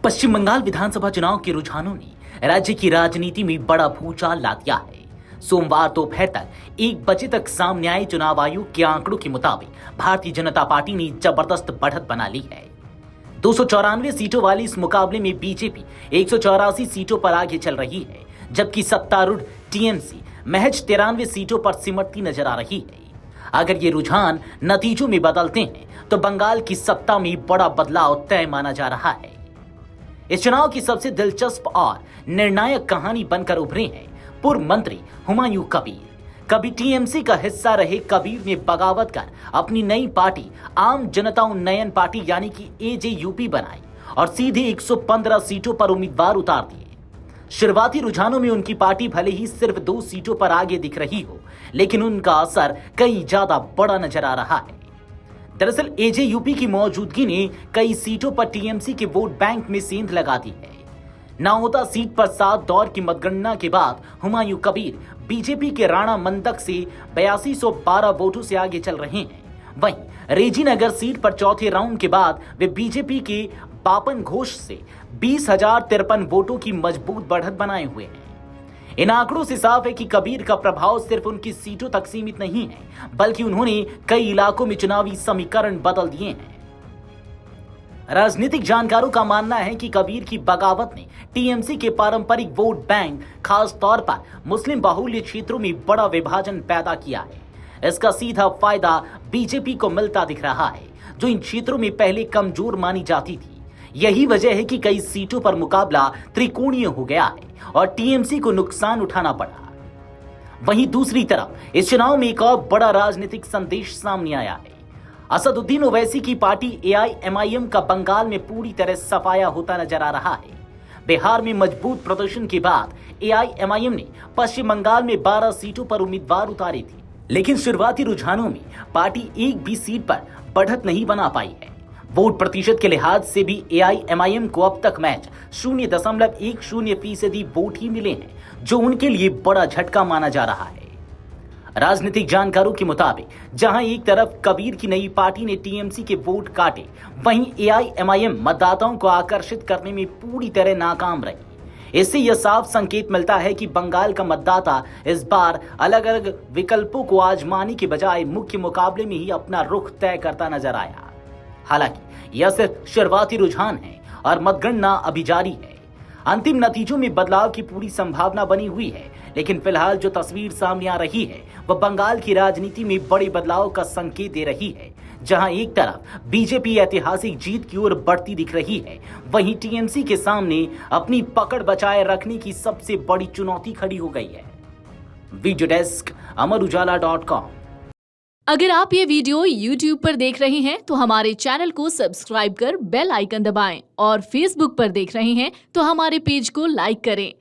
पश्चिम बंगाल विधानसभा चुनाव के रुझानों ने राज्य की राजनीति में बड़ा भूचाल ला दिया है। सोमवार दोपहर तक 1 बजे तक सामने आए चुनाव आयोग के आंकड़ों के मुताबिक भारतीय जनता पार्टी ने जबरदस्त बढ़त बना ली है। 294 सीटों वाले इस मुकाबले में बीजेपी 184 सीटों पर आगे चल रही है, जबकि सत्तारूढ़ टीएमसी महज 93 सीटों पर सिमटती नजर आ रही है। अगर ये रुझान नतीजों में बदलते हैं तो बंगाल की सत्ता में बड़ा बदलाव तय माना जा रहा है। इस चुनाव की सबसे दिलचस्प और निर्णायक कहानी बनकर उभरे हैं पूर्व मंत्री हुमायूं कबीर। कभी टीएमसी का हिस्सा रहे कबीर ने बगावत कर अपनी नई पार्टी आम जनता उन्नयन पार्टी यानी कि एजेयूपी बनाई और सीधे 115 सीटों पर उम्मीदवार उतार दिए। शुरुआती रुझानों में उनकी पार्टी भले ही सिर्फ 2 सीटों पर आगे दिख रही हो, लेकिन उनका असर कई ज्यादा बड़ा नजर आ रहा है। दरअसल एजेयूपी की मौजूदगी ने कई सीटों पर टीएमसी के वोट बैंक में सेंध लगा दी है। नाओदा सीट पर 7 दौर की मतगणना के बाद हुमायूं कबीर बीजेपी के राणा मंदक से 8212 वोटों से आगे चल रहे हैं। वहीं रेजीनगर सीट पर चौथे राउंड के बाद वे बीजेपी के बापन घोष से 20,053 वोटों की मजबूत बढ़त बनाए हुए हैं। इन आंकड़ों से साफ है कि कबीर का प्रभाव सिर्फ उनकी सीटों तक सीमित नहीं है, बल्कि उन्होंने कई इलाकों में चुनावी समीकरण बदल दिए हैं। राजनीतिक जानकारों का मानना है कि कबीर की बगावत ने टीएमसी के पारंपरिक वोट बैंक, खास तौर पर मुस्लिम बाहुल्य क्षेत्रों में बड़ा विभाजन पैदा किया है। इसका सीधा फायदा बीजेपी को मिलता दिख रहा है, जो इन क्षेत्रों में पहले कमजोर मानी जाती थी। यही वजह है कि कई सीटों पर मुकाबला त्रिकोणीय हो गया है और टीएमसी को नुकसान उठाना पड़ा। वहीं दूसरी तरफ इस चुनाव में एक और बड़ा राजनीतिक संदेश सामने आया है। असदुद्दीन ओवैसी की पार्टी एआईएमआईएम का बंगाल में पूरी तरह सफाया होता नजर आ रहा है। बिहार में मजबूत प्रदर्शन के बाद एआईएमआईएम ने पश्चिम बंगाल में 12 सीटों पर उम्मीदवार उतारे थे, लेकिन शुरुआती रुझानों में पार्टी एक भी सीट पर बढ़त नहीं बना पाई है। वोट प्रतिशत के लिहाज से भी एआईएमआईएम को अब तक मैच 0.10% वोट ही मिले हैं, जो उनके लिए बड़ा झटका माना जा रहा है। राजनीतिक जानकारों के मुताबिक जहां एक तरफ कबीर की नई पार्टी ने टीएमसी के वोट काटे, वहीं एआईएमआईएम मतदाताओं को आकर्षित करने में पूरी तरह नाकाम रही। इससे यह साफ संकेत मिलता है कि बंगाल का मतदाता इस बार अलग अलग विकल्पों को आजमाने के बजाय मुख्य मुकाबले में ही अपना रुख तय करता नजर आया। हालांकि यह सिर्फ शुरुआती रुझान है और मतगणना अभी जारी है। अंतिम नतीजों में बदलाव की पूरी संभावना बनी हुई है, लेकिन फिलहाल जो तस्वीर सामने आ रही है वह बंगाल की राजनीति में बड़े बदलाव का संकेत दे रही है। जहां एक तरफ बीजेपी ऐतिहासिक जीत की ओर बढ़ती दिख रही है, वहीं टीएमसी के सामने अपनी पकड़ बचाए रखने की सबसे बड़ी चुनौती खड़ी हो गई है। Video desk Amar Ujala. अगर आप ये वीडियो YouTube पर देख रहे हैं तो हमारे चैनल को सब्सक्राइब कर बेल आइकन दबाएं और Facebook पर देख रहे हैं तो हमारे पेज को लाइक करें।